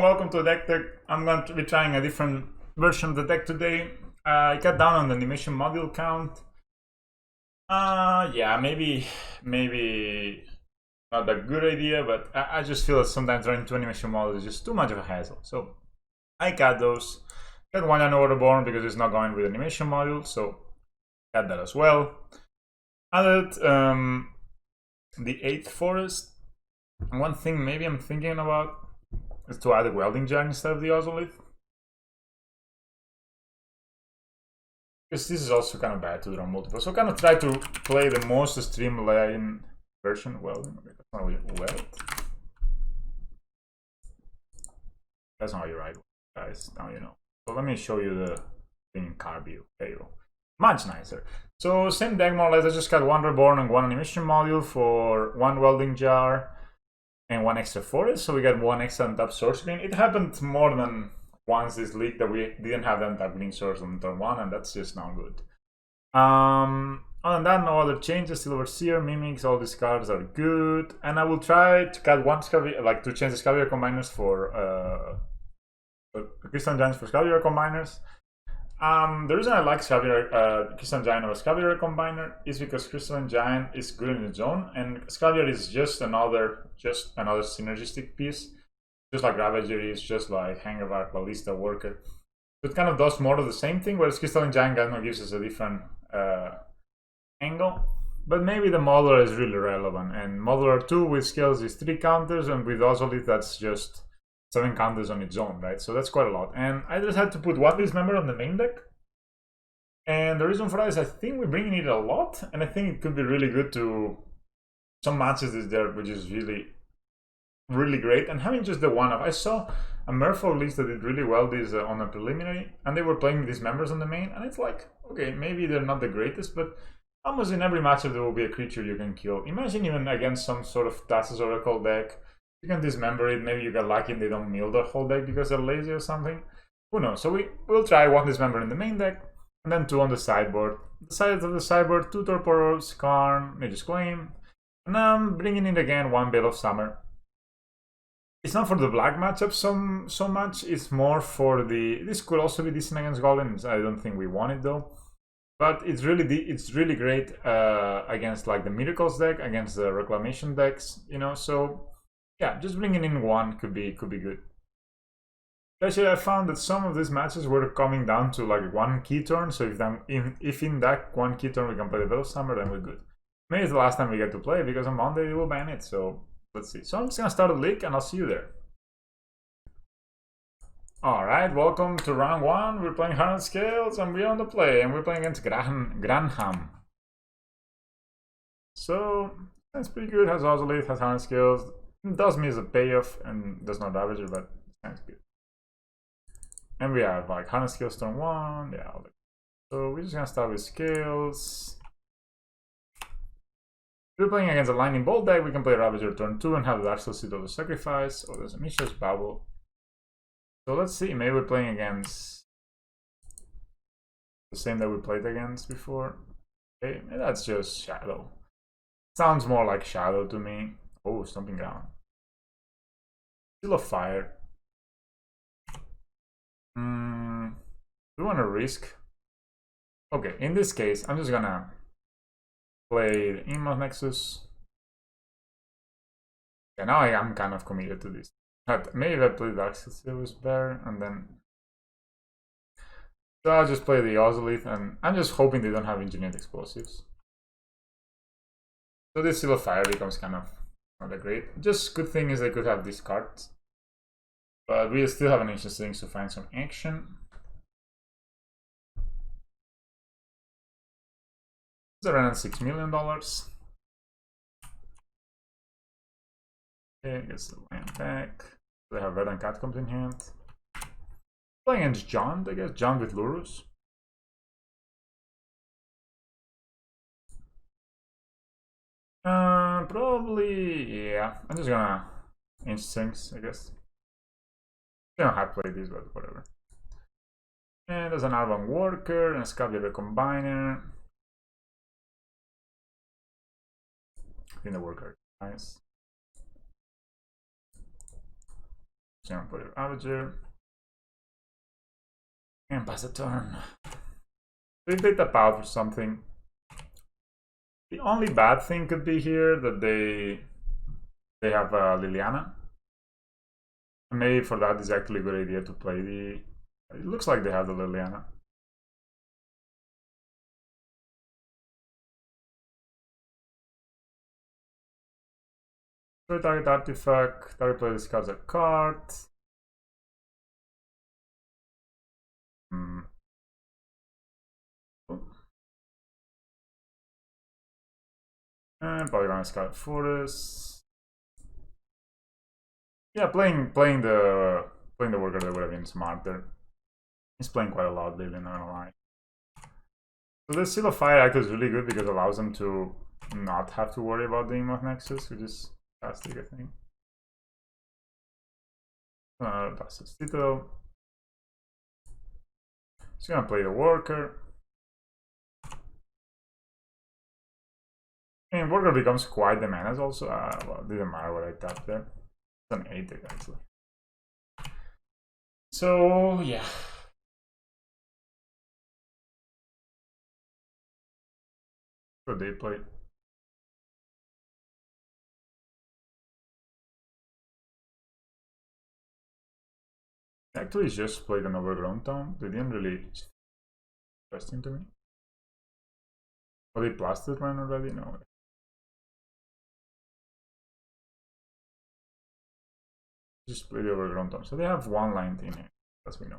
and welcome to Deck Tech. I'm going to be trying a different version of the deck today. I cut down on the animation module count. Yeah, maybe not a good idea, but I just feel that sometimes running two animation models is just too much of a hassle. So I cut those. Cut one Overborn because it's not going with animation module, so cut that as well. Added the 8th forest. One thing maybe I'm thinking about is to add a welding jar instead of the ozolith. Because this is also kind of bad to draw multiple. So kind of try to play the most streamlined version. Welding. Okay, that's not how you weld. That's not how you write, guys. Now you know. So let me show you the thing in card view. There you go. Much nicer. So same deck more or less. I just got one reborn and one animation module for one welding jar and one extra forest. So we got one extra on top source green. It happened more than once this league that we didn't have the untap green source on turn 1, and that's just not good. Other than that, no other changes. Still Overseer, Mimics, all these cards are good. And I will try to cut one Scrapy, like to change the Scrapyard combiners for Crystal Giants for Scrapyard combiners. The reason I like Crystal Giant over Scrapyard combiner is because Crystal Giant is good in its own, and Scrapyard is just another synergistic piece. Just like Ravager is, just like Hangervark, Ballista, Worker. So it kind of does more of the same thing, whereas Crystalline Giant kind of gives us a different angle. But maybe the modeler is really relevant, and modeler 2 with skills is 3 counters, and with Ozolith that's just 7 counters on its own, right? So that's quite a lot. And I just had to put one dismember on the main deck. And the reason for that is I think we're bringing it a lot, and I think it could be really good to some matches this there, which is really great. And having just the one of, I saw a Merfolk list that did really well this on a preliminary, and they were playing these members on the main, and it's like, okay, maybe they're not the greatest, but almost in every matchup there will be a creature you can kill. Imagine even against some sort of Thassa's Oracle deck, you can dismember it, maybe you get lucky and they don't mill their whole deck because they're lazy or something. Who knows? So we'll try one dismember in the main deck, and then 2 on the sideboard. The sides of the sideboard, 2 Torporos, Karn, Mage's Claim, and I'm bringing in again 1 Veil of Summer. It's not for the black matchup so much, it's more for the... This could also be decent against goblins, I don't think we want it though. But it's really great against like the Miracles deck, against the Reclamation decks, you know, so... Yeah, just bringing in 1 could be good. Actually, I found that some of these matches were coming down to like 1 key turn, so if in that 1 key turn we can play the Veil of Summer, then we're good. Maybe it's the last time we get to play, because on Monday they will ban it, so... Let's see. So I'm just gonna start a league and I'll see you there. Alright, welcome to round 1. We're playing Hardened Scales and we're on the play, and we're playing against Granham. So that's pretty good. Has Ozolith, has Hardened Scales. It does miss a payoff and does not Ravager, but that's good. And we have like Hardened Scales turn 1. Yeah. So we're just gonna start with Scales. If we're playing against a Lightning Bolt deck, we can play Ravager turn 2 and have the Dark Soul Seed of the Sacrifice. Oh, there's a Mishra's Babel. So let's see, maybe we're playing against the same that we played against before. Okay, maybe that's just Shadow. Sounds more like Shadow to me. Oh, Stomping Ground. Seal of Fire. Do we want to risk? Okay, in this case, I'm just gonna play the Inmost Nexus. Yeah, now I am kind of committed to this. But maybe if I play Dark Seal was better, and then... So I'll just play the Ozolith, and I'm just hoping they don't have Engineered Explosives. So this Seal of Fire becomes kind of not that great. Just good thing is they could have these cards. But we still have an Ancient Things to find some action. It's around $6 million. Okay, gets the land back. They have Red and Catacombs in hand. Playing against John, I guess. John with Lurus. Probably, yeah. I'm just gonna Ancient Things, I guess. I don't have played this, but whatever. And there's an Arban Worker and a Scrapyard Recombiner. I think the Worker is nice. gonna put your Ravager. And pass the turn. If they tap out for something. The only bad thing could be here that they have Liliana. Maybe for that is actually a good idea to play the... It looks like they have the Liliana. So target artifact, target player discards a card. And probably gonna discard Forest. Yeah, playing the worker there would have been smarter. He's playing quite a lot lately, not gonna lie. So the Seal of Fire act is really good because it allows them to not have to worry about the Emoth Nexus, which is fantastic, I think. That's his Citadel. He's gonna play the worker. And worker becomes quite the menace also. Well, it didn't matter what I tapped there. It's an 8 deck actually. So yeah. So they play. Actually just played an overgrown town. They didn't really interesting to me. Oh, they blasted one already? No. Just play the overgrown town. So they have one line in here, as we know.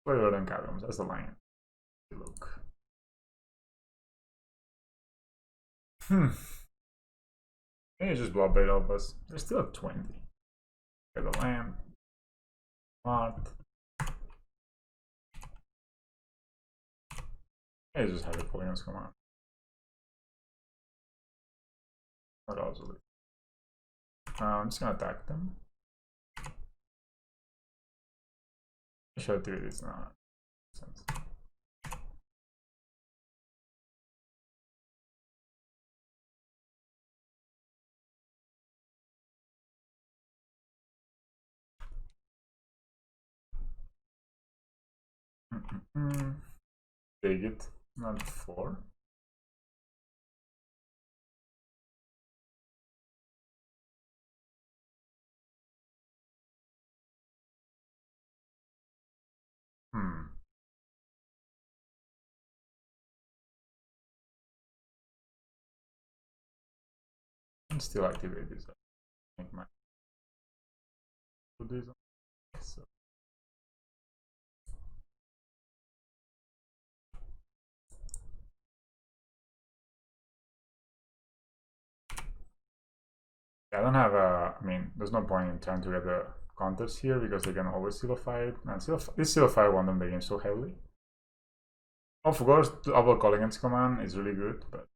Play Verdant Caverns, that's the line. Look. Maybe just block bait off us. They're still at 20. Get the land. Smart. Maybe just have the polygons come out. Not also. I'm just gonna attack them. I should do this now. Sense. Take it. Not 4. And still activate this. I think my put this on. So. I don't have a. I mean, there's no point in trying to get the counters here because they can always seal fire it. And this seal fire won them the game so heavily. Of course, double Colligan's command is really good, but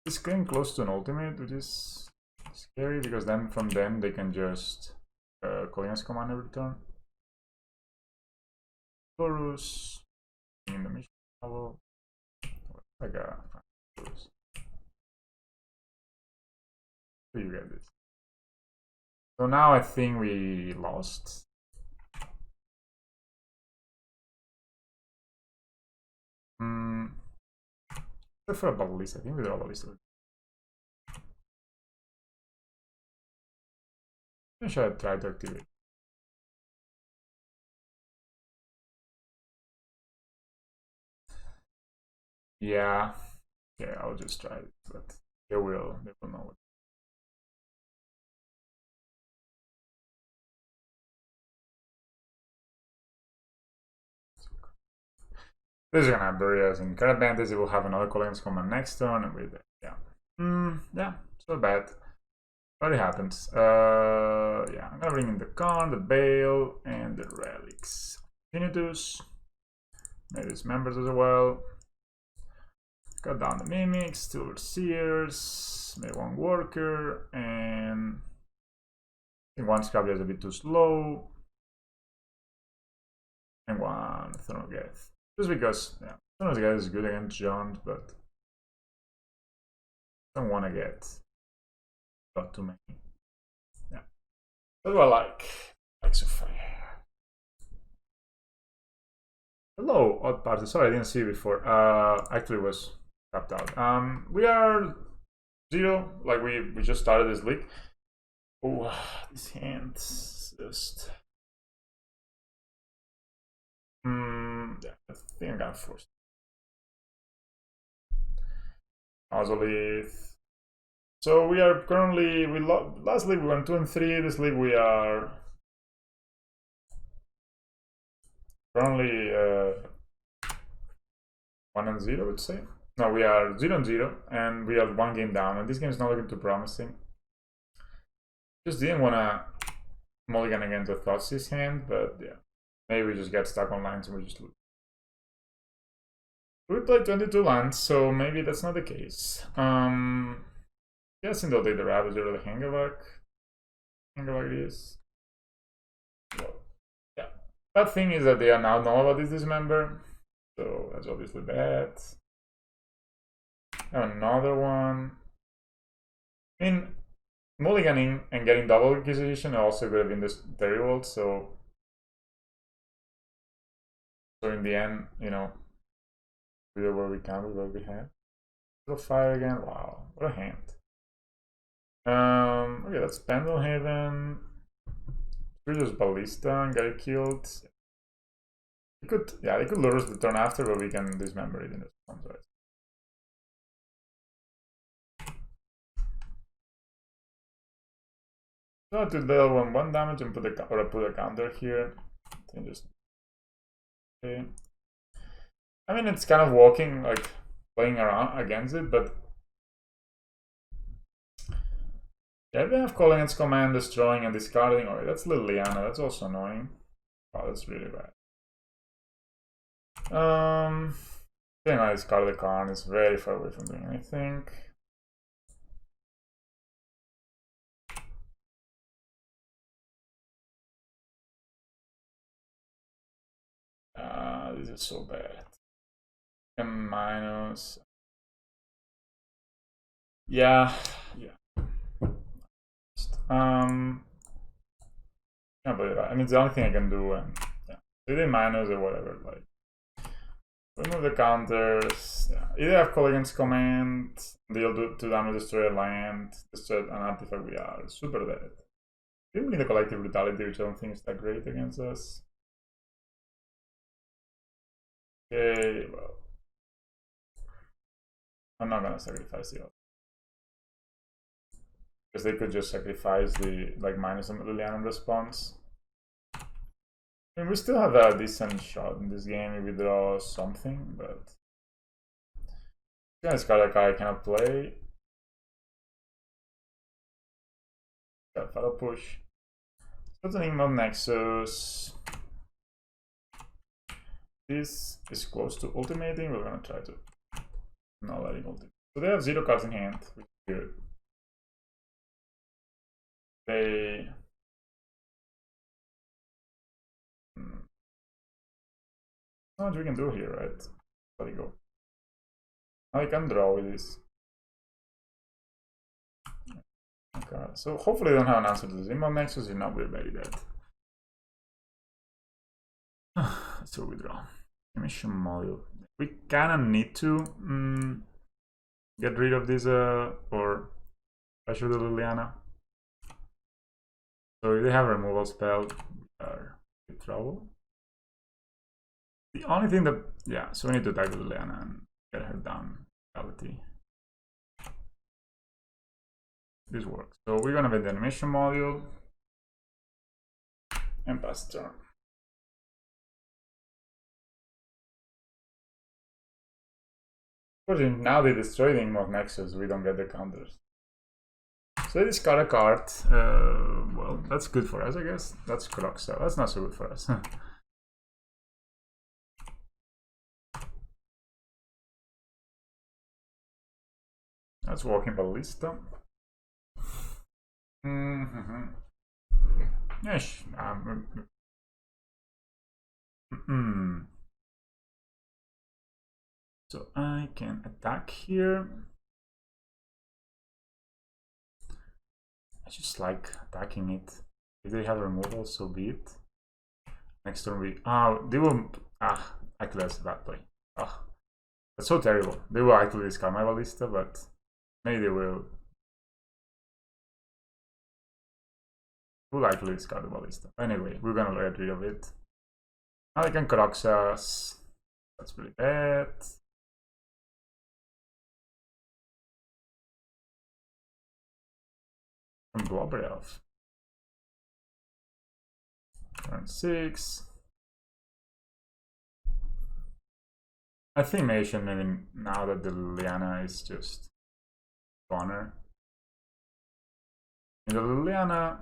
it's getting close to an ultimate, which is scary because then from them they can just Colligan's command every turn. Taurus in the mission level, like a Taurus. So you get this. So now I think we lost. Except for a bubble list, I think we draw a bubble list. I should try to activate. Yeah, I'll just try it, but they will know it. This is gonna bury us in card advantage. It will have another Colligan's command next turn, and with it, yeah, so bad. But it happens. Yeah, I'm gonna bring in the Con, the Bale, and the Relics. Infinitus. Maybe these members as well. Cut down the Mimics, 2 Overseers, maybe 1 Worker, and I think 1 Scrappy is a bit too slow. And 1 Throne of Death. Just because, yeah, Some of the guys is good against John, but I don't want to get not too many. Yeah. What do I like? So far. Hello, odd party. Sorry, I didn't see you before. Actually was tapped out. We are 0. Like we just started this league. Oh, these hands just. Yeah, I think I'm gonna force. Ozolith. So we are currently last league we went 2 and 3. This league we are currently 1 and 0, I would say. No, we are 0 and 0, and we are 1 game down. And this game is not looking too promising. Just didn't want to mulligan against the Thoughtseize hand, but yeah, maybe we just get stuck on lines and we just lose. We played 22 lands, so maybe that's not the case. Guessing they'll take the Ravager or the Hangavak. Hangavak it is. Well, yeah. Bad thing is that they are now know about this dismember, so that's obviously bad. Another one. I mean, mulliganing and getting double acquisition also could have been this terrible, so in the end, you know, we did what we can with what we had. Go fire again. Wow, what a hand. Okay, that's Pendelhaven. We just Ballista and get it killed. They could lure us the turn after, but we can dismember it in response, right? So to deal 1/1 damage and put a counter here. Just okay. I mean, it's kind of walking, like playing around against it, but yeah, they have calling its command, destroying and discarding. Oh, that's Liliana. That's also annoying. Oh, that's really bad. Then I discard the card. It's very far away from doing anything. This is so bad. And minus. Yeah. Can't believe that. I mean, it's the only thing I can do, and yeah, either minus or whatever. Like, remove the counters. Yeah, either have Colligan's command, deal 2 damage, destroy a land, destroy an artifact. We are super dead. We need the collective brutality, which I don't think is that great against us. Okay, well, I'm not gonna sacrifice the other. Because they could just sacrifice the, like, minus the Liliana response. I mean, we still have a decent shot in this game if we draw something, but this card I cannot play. Got Fatal Push. Opening Mod Nexus. This is close to ultimating. We're gonna try to not let it ultimate. So they have 0 cards in hand, which is good. They not much we can do here, right? Let it go. Now I can draw with this. Okay, so hopefully they don't have an answer to this. In Mod Nexus, if not, we're very dead. So we draw. Emission module. We kinda need to get rid of this or pressure the Liliana. So if they have a removal spell, we are in trouble. The only thing that, yeah, so we need to attack the Liliana and get her down. Reality. This works. So we're gonna get the animation module and pass turn. Of course, now they destroy the Mod Nexus, we don't get the counters. So they discard a card. Well, that's good for us, I guess. That's Croc, so that's not so good for us. That's Walking Ballista. Yes. So I can attack here. I just like attacking it. If they have removal, so be it. Next turn we they will actually that's a bad play. That's so terrible. They will actually discard my ballista, but maybe they will likely discard the ballista. Anyway, we're gonna get rid of it. Now they can Crocs us. That's pretty bad. And Blobber Elf. Turn 6. I think maybe now that the Liliana is just goner. In the Liliana,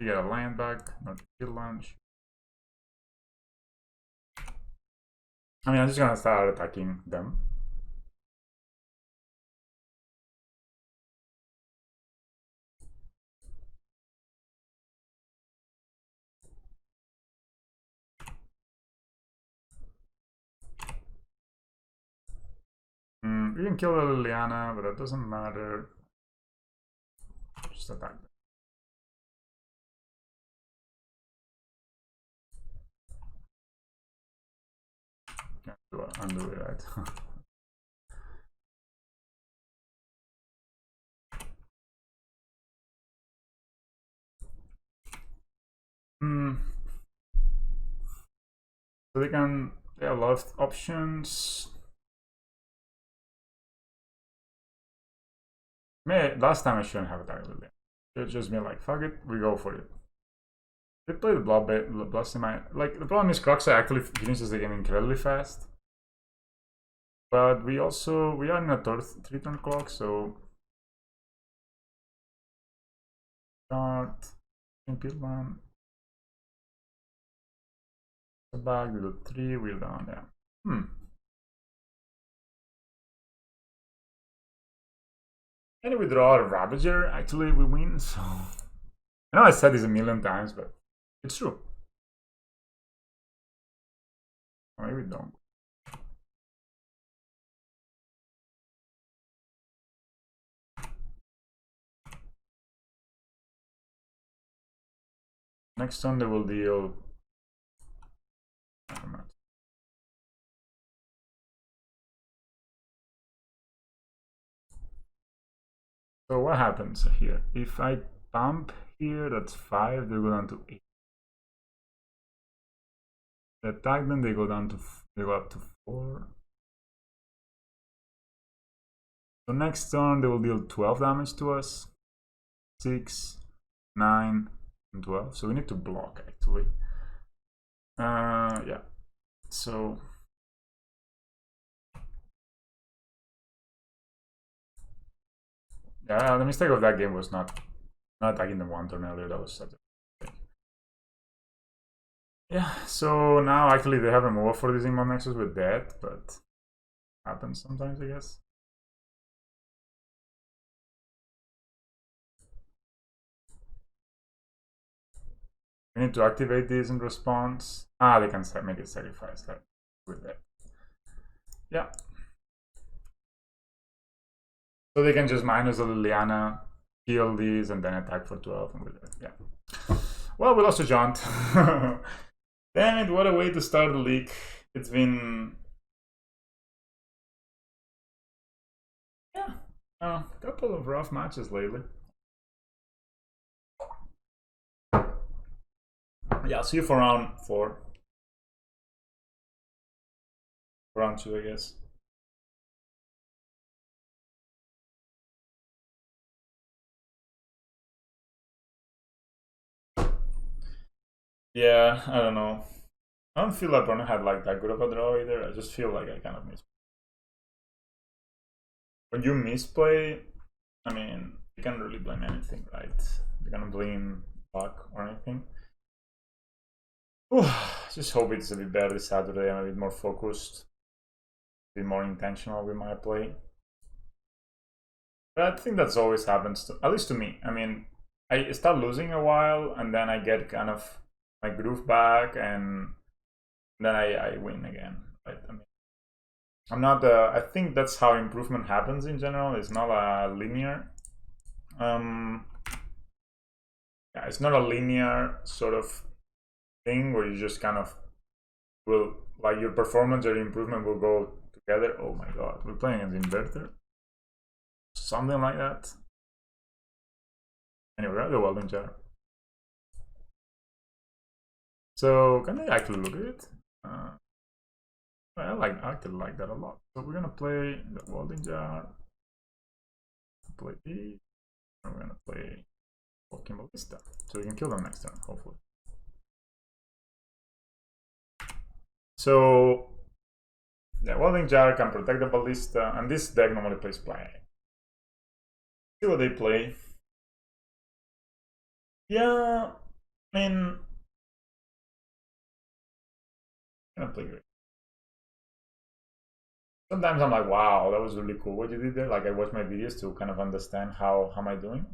you get a land back, not a kill launch. I mean, I'm just gonna start attacking them. You can kill the Liliana, but that doesn't matter. Just attack them. Can't undo it, right? So they have a lot of options. Last time I shouldn't have attacked with it. It's just been like, fuck it, we go for it. They play the Blast in my... Like, the problem is Croxa actually finishes the game incredibly fast. But we are in a 3-turn clock, so... Start. Impede one. So back, we do 3, we're down there. And we draw a Ravager, actually we win, so... I know I said this a million times, but it's true. Or maybe we don't. Next turn they will deal... So what happens here? If I pump here, that's 5, they go down to 8. They attack them, they go up to 4. So next turn they will deal 12 damage to us. 6, 9, and 12. So we need to block actually. Yeah. So yeah, the mistake of that game was not attacking them one turn earlier. That was such a mistake. Yeah, so now actually they have a move for this Immo Nexus with that, but happens sometimes, I guess. We need to activate this in response. They can make it sacrifice that with that. Yeah. So they can just minus the Liliana, kill these, and then attack for 12. And with that. Yeah. Well, we lost a jaunt. Damn it, what a way to start the league. It's been... Yeah, a couple of rough matches lately. Yeah, see you for round 4. Round 2, I guess. Yeah, I don't know. I don't feel like Bruno had like that good of a draw either. I just feel like I kind of missed. When you misplay, I mean, you can't really blame anything, right? You can't blame luck or anything. Just hope it's a bit better this Saturday. I'm a bit more focused, a bit more intentional with my play. But I think that's always happens, at least to me. I mean, I start losing a while, and then I get kind of my groove back, and then I win again. Right? I mean, I'm not. I think that's how improvement happens in general. It's not a linear. Yeah, it's not a linear sort of thing where you just kind of will, like, your performance or your improvement will go together. Oh my god, we're playing an inverter, something like that. Anyway, we're at the welding jar. So can I actually look at it? I actually like that a lot. So we're gonna play the welding jar, play these, and we're gonna play walking ballista, so we can kill them next turn, hopefully. So the welding jar can protect the ballista, and this deck normally plays planet. See what they play. Yeah, I mean, I'm gonna play great. Sometimes I'm like, wow, that was really cool what you did there. Like, I watch my videos to kind of understand how am I doing.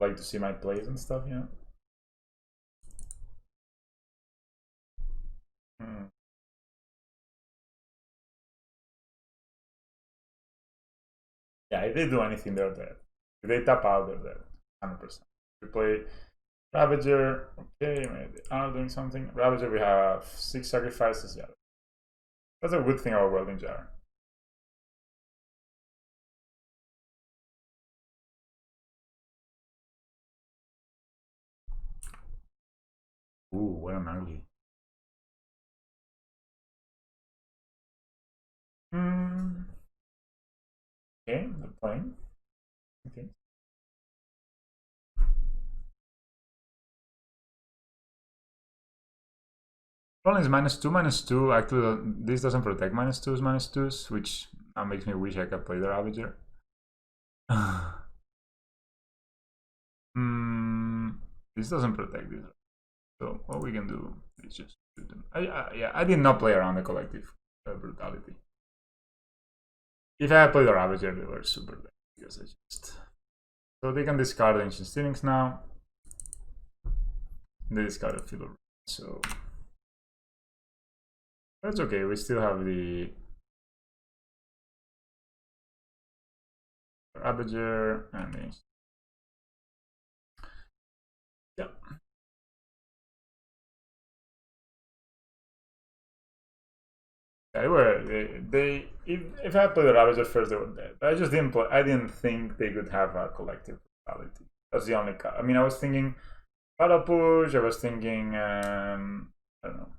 Like to see my plays and stuff, you know. Yeah, if they do anything, they're dead. If they tap out, they're dead. 100%. We play Ravager. Okay, maybe they are doing something. Ravager, we have 6 sacrifices. Yeah, that's a good thing about welding jar. Ooh, what an ugly. Okay, they're playing. Okay. Problem is -2/-2. Actually, this doesn't protect -2s, which makes me wish I could play the Ravager. This doesn't protect this. So what we can do is just shoot them. Yeah, I did not play around the collective brutality. If I had played the Ravager, they were super dead because I just. So they can discard Ancient Stealings now. They discarded Fiddle. So that's okay. We still have the Ravager and the. Yeah. They if I had played the Ravager first, they were dead. But I just didn't play. I didn't think they could have a collective brutality. That's the only. I mean, I was thinking Battle Push. I was thinking. I don't know.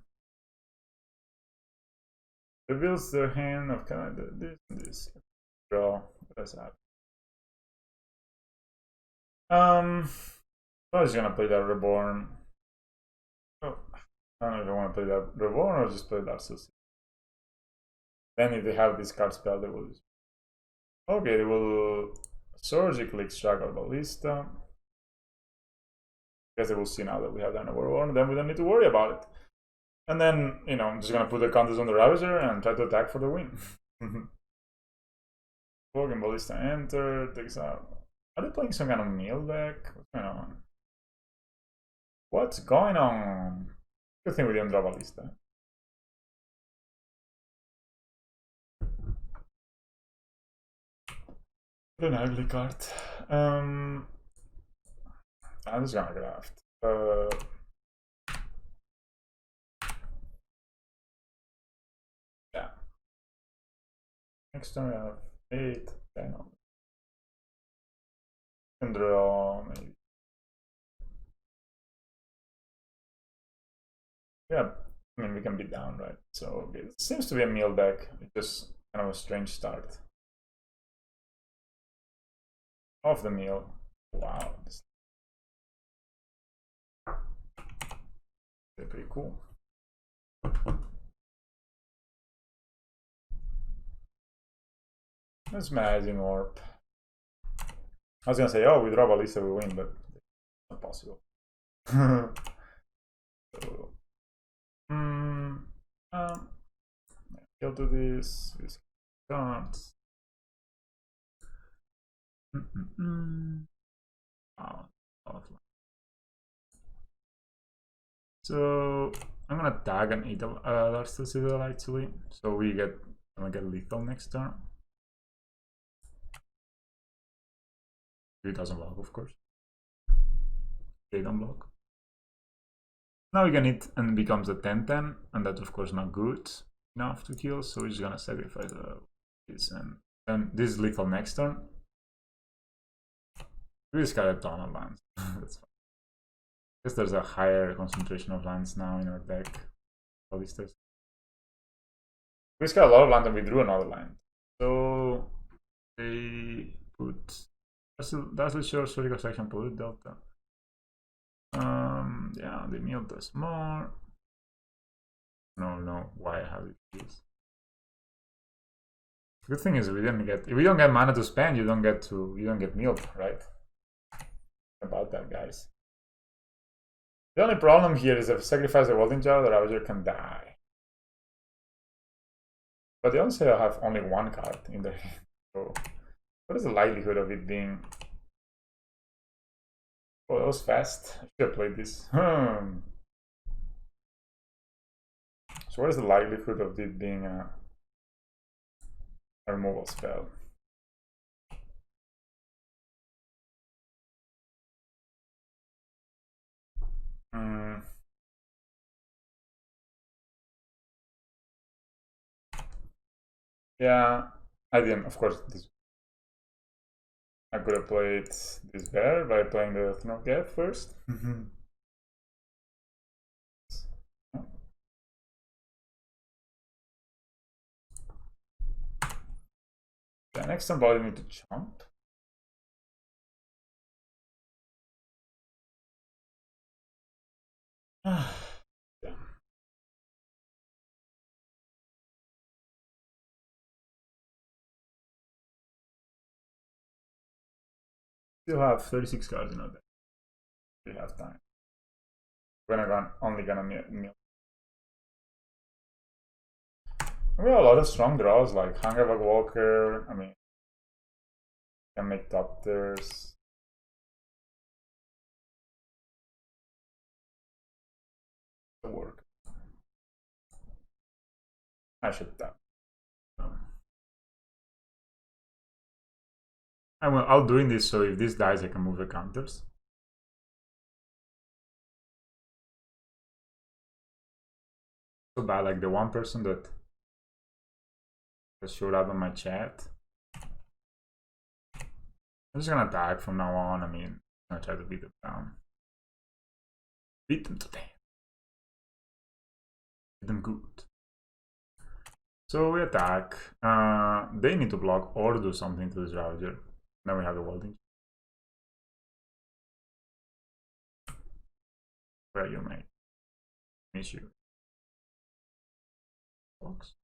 Reveals their hand of kind of this and this. Draw. What's that? I was gonna play that Reborn. Oh, I don't know if I want to play that Reborn or just play that Suicide. Then if they have this card spell, they will. Okay, they will surgically extract our ballista. Guess they will see now that we have that Reborn. Then we don't need to worry about it. And then, you know, I'm just gonna put the counters on the Ravager and try to attack for the win. Walking ballista enter, takes out. Are they playing some kind of meal deck? What's going on? What's going on? Good thing we didn't draw ballista. What an ugly card. I'm just gonna draft. Yeah. Next turn we have 8, 10 on. And draw maybe. Yeah, I mean we can be down, right? So it seems to be a meal deck. It's just kind of a strange start. Off the meal. Wow. They're pretty cool. That's Magic Orb. I was gonna say, oh, we draw ballista, we win, but it's not possible. So, kill to this cards. Oh, so I'm gonna tag an Darkstal Citadel actually, so we gonna get lethal next turn. It doesn't block, of course. They don't block. Now we can hit and it becomes a 10-10, and that's of course not good enough to kill, so we're just gonna sacrifice this, and then this is lethal next turn. We just got a ton of lands. That's fine. I guess there's a higher concentration of lands now in our deck. At least there's. We just got a lot of land and we drew another land. So they put that's the short spherical section polluted delta. Yeah, they milled us more. No, why I have this? Good thing is we didn't get, if we don't get mana to spend, you don't get milled, right? About that, guys. The only problem here is if I sacrifice the Welding Jar, the Ravager can die. But they also have only one card in their hand. So what is the likelihood of it being? Oh, that was fast. I should have played this. So what is the likelihood of it being a removal spell? Yeah, I didn't. Of course, I could have played this better by playing the Thin of Death first. Yeah, next time probably need to jump. Yeah. Still have 36 cards in our deck. We have time. We're only gonna mill. We have a lot of strong draws like Hungerback Walker. I mean, can make Doctors. Work. I should tap. I'll doing this so if this dies, I can move the counters. So bad, like the one person that showed up on my chat. I'm just gonna attack from now on. I mean, I'm gonna try to beat them down. Beat them to death. Beat them good. So we attack. They need to block or do something to this Ravager. Then we have the Welding. Where you mate? Miss you. Box.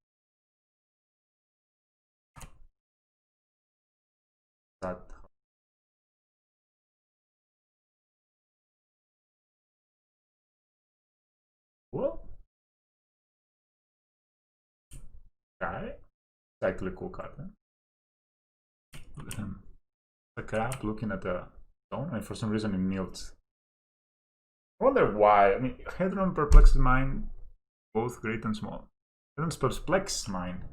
That. What? Guy. It's actually a cool card. Huh? Look at him. The crap looking at the stone, and for some reason it melts. I wonder why. I mean, Hedron perplexes mine, both great and small. Hedron's perplexes mine.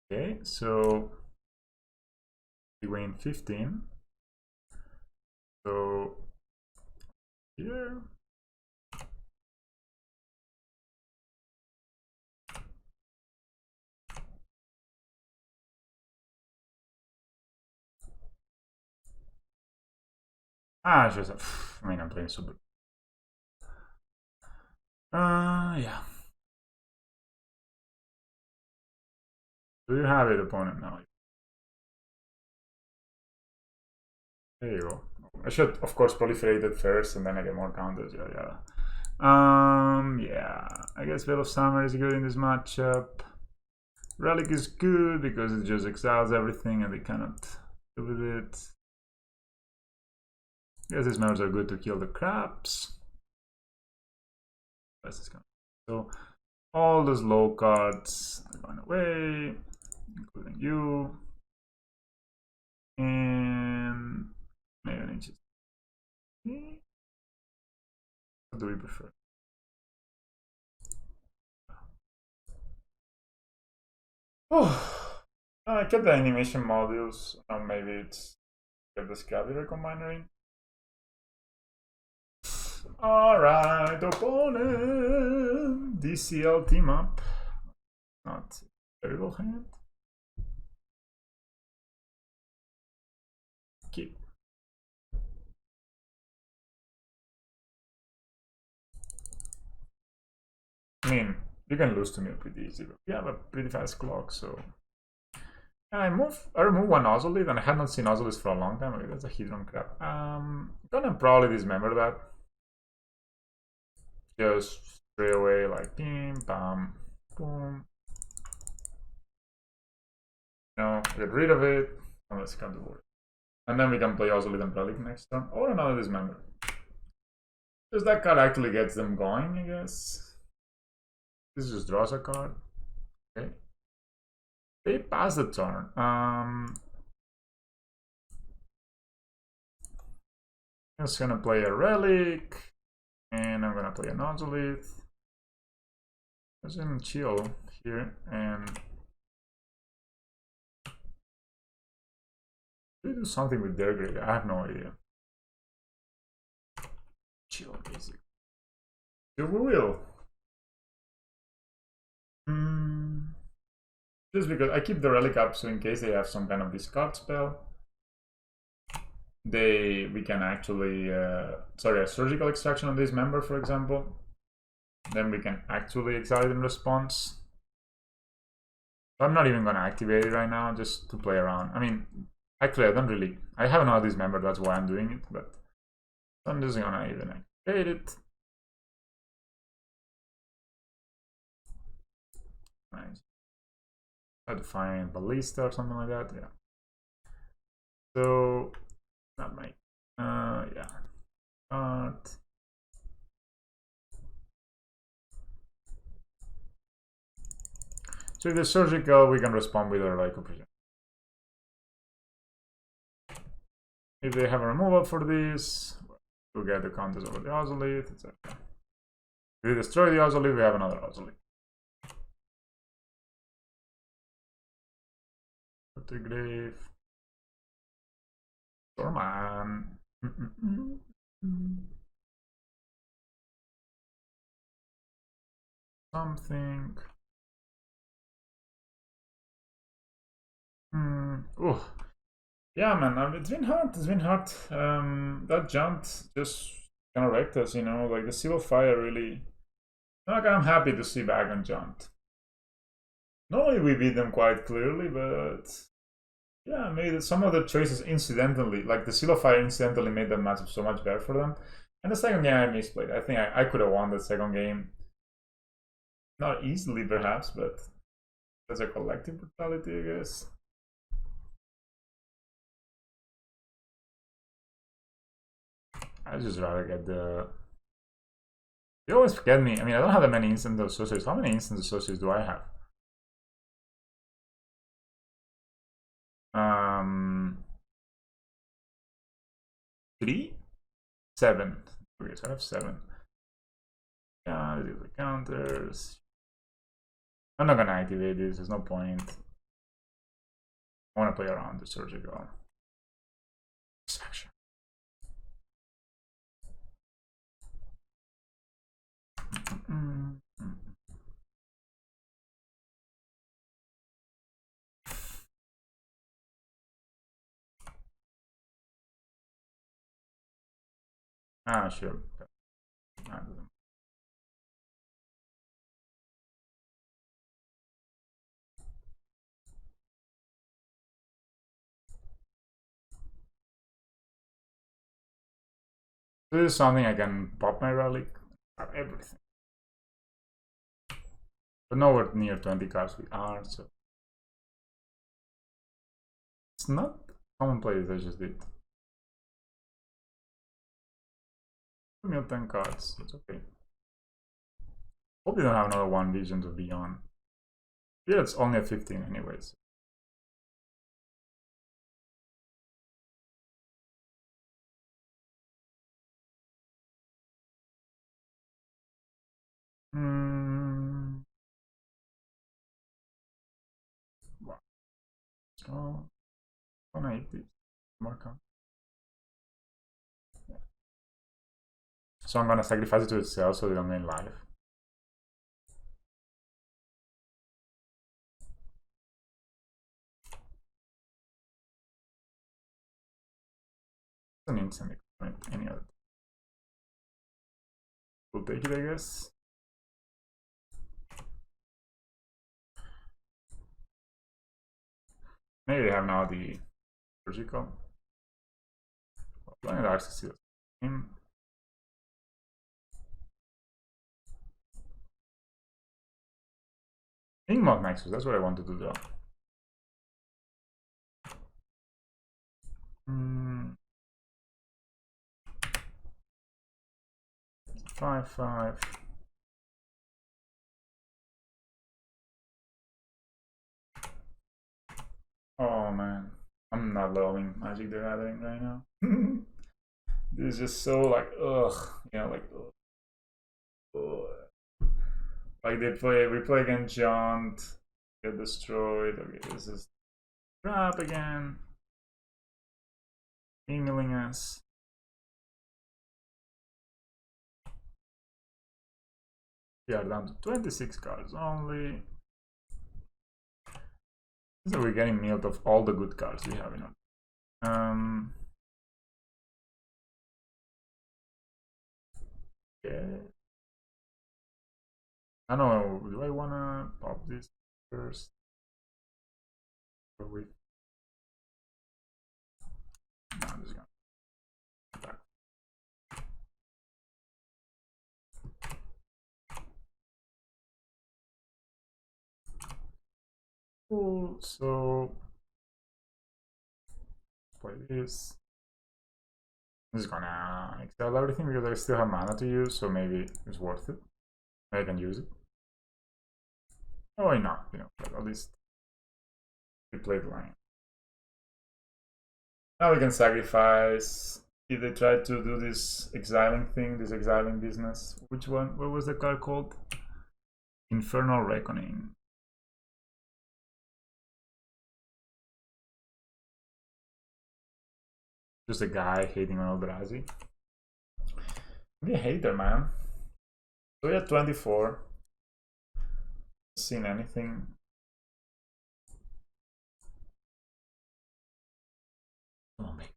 Okay, so we win 15. So here. Just I mean, I'm playing super. Yeah. Do you have it, opponent? No. There you go. I should, of course, proliferate it first, and then I get more counters. Yeah. Yeah. I guess Veil of Summer is good in this matchup. Relic is good because it just exiles everything, and they cannot do with it. I guess these members are good to kill the craps. So all those low cards are going away, including you. And maybe I need to What do we prefer? Oh, I kept the animation modules. Maybe it's get the Scrappy recombiner in. Alright, opponent. DCL team up. Not terrible hand. Keep. I mean, you can lose to me pretty easy, but we have a pretty fast clock, so. And I remove one nozzle lead, and I had not seen nozzle leads for a long time. Okay, that's a hidden crap. Gonna probably dismember that. Just straight away, like bim, bam, boom. No, get rid of it, and let's count the board. And then we can play also and Relic next turn, or another dismember. Because that card actually gets them going, I guess. This just draws a card. Okay. They pass the turn. I'm just gonna play a Relic, and I'm gonna play an Ozolith. Just gonna chill here, and they do something with their grade. I have no idea. Chill, basically. So we will. Just because I keep the Relic up, so in case they have some kind of discard spell, we can actually a surgical extraction on this member, for example. Then we can actually exile it in response. I'm not even gonna activate it right now, just to play around. I mean, actually, I have another dismember, that's why I'm doing it, but I'm just gonna even activate it. Nice. Try to find Ballista or something like that, yeah. So, not my, yeah. But so if the surgical, we can respond with our Lycoprison. If they have a removal for this, we'll get the counters over the Ozolith, etc. If we destroy the Ozolith, we have another Ozolith. Put the grave. Storman. Something. Oh, yeah, man. It's been hard. It's been hard. That jump just kind of wrecked us, you know. Like the Seal of Fire really. Like I'm happy to see Bagon jumped. Normally we beat them quite clearly, but yeah, maybe some of the choices incidentally, like the Seal of Fire incidentally made that matchup so much better for them. And the second game I misplayed. I think I could have won the second game. Not easily, perhaps, but that's a collective brutality, I guess. I'd just rather get the... You always forget me. I mean, I don't have that many instant associates. How many instant associates do I have? 3? 7. Okay, so I have 7. Yeah, these are the counters. I'm not gonna activate this, there's no point. I wanna play around the surgical. Extraction. Sure. This is something I can pop my relic, everything. But nowhere near 20 cards we are, so it's not commonplace. I just did. Give me 10 cards, it's okay. Hope you don't have another one Visions of Beyond. Yeah, it's only at 15 anyways. So I'm gonna eat this more count. Yeah. So I'm gonna sacrifice it to itself so they don't gain life. It's an instant any other. We'll take it, I guess. Maybe they have now the surgical. Playing the access to the game. Mod Nexus, that's what I wanted to do. 5/5. Oh man, I'm not loving Magic the Gathering right now. This is just so like ugh, you know, like ugh. Like we play against Jaunt, get destroyed. Okay, this is crap again. Emailing us. We are down to 26 cards only. So we're getting milled of all the good cards we have in our. Yeah. I don't know. Do I wanna pop this first? Or we? No, I'm just gonna. Back. Cool. So play this. I'm just gonna excel everything because I still have mana to use, so maybe it's worth it. I can use it. Oh, why not? You know, at least we played line. Now we can sacrifice. If they try to do this exiling thing, this exiling business. Which one? What was the card called? Infernal Reckoning. Just a guy hating on Eldrazi. Be a hater, man. So we are 24. Seen anything? Oh man.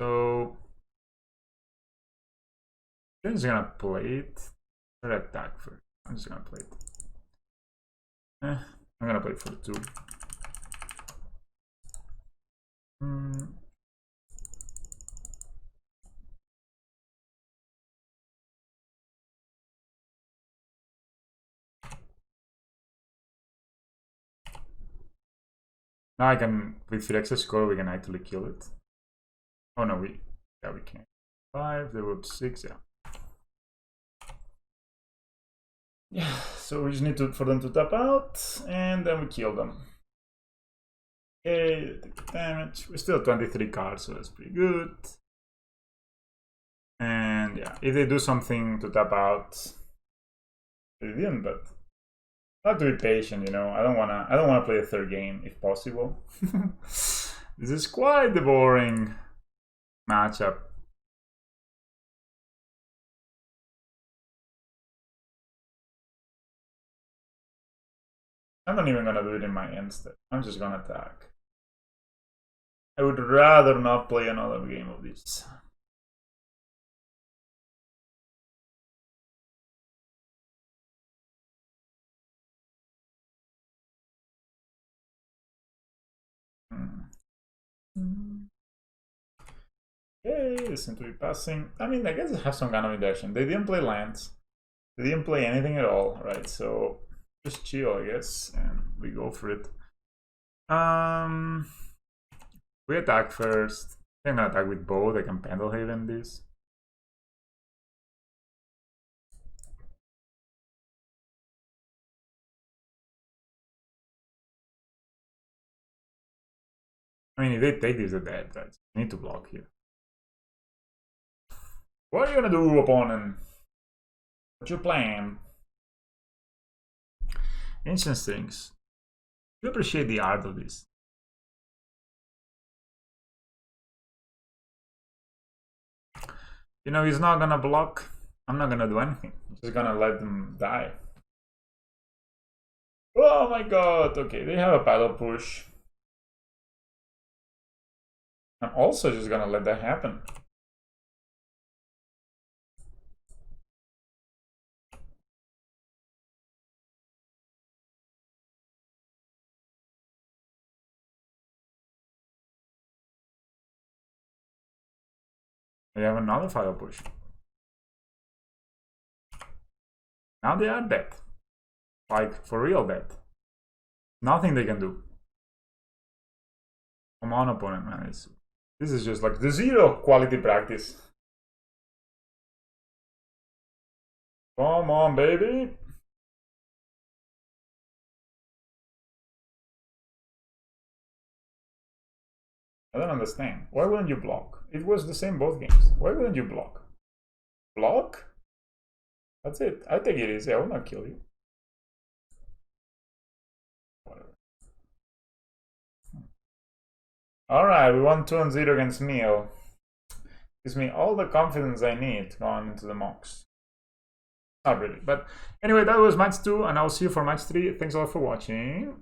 So I'm just gonna play it. Or attack first. I'm just gonna play it. I'm gonna play it for 2. Now I can, with Phyrexia score, we can actually kill it. Oh no, we can't. 5, they were 6, yeah. Yeah, so we just need for them to tap out, and then we kill them. Okay, take the damage. We're still 23 cards, so that's pretty good. And yeah, if they do something to tap out, they didn't, but I have to be patient, you know. I don't wanna play a third game if possible. This is quite the boring matchup. I'm not even gonna do it in my end step. I'm just gonna attack. I would rather not play another game of this. Okay, they seem to be passing. I mean, I guess they have some kind of induction. They didn't play lands. They didn't play anything at all, right? So just chill, I guess, and we go for it. We attack first. I'm gonna attack with both. I can Pendlehaven this. I mean, if they take this, they're dead, right? So I need to block here. What are you gonna do, opponent? What's your plan? Ancient Strings. You appreciate the art of this. You know, he's not gonna block. I'm not gonna do anything. I'm just gonna let them die. Oh my god, okay, they have a paddle push. I'm also just gonna let that happen. They have another paddle push. Now they are dead. Like, for real dead. Nothing they can do. Come on, opponent, man. This is just like the zero quality practice. Come on, baby. I don't understand. Why wouldn't you block? It was the same both games. Why wouldn't you block? Block? That's it. I take it easy. I will not kill you. Whatever. Alright, we won 2-0 against Mio. Gives me all the confidence I need going into the mocks. Not really. But anyway, that was match 2, and I'll see you for match 3. Thanks a lot for watching.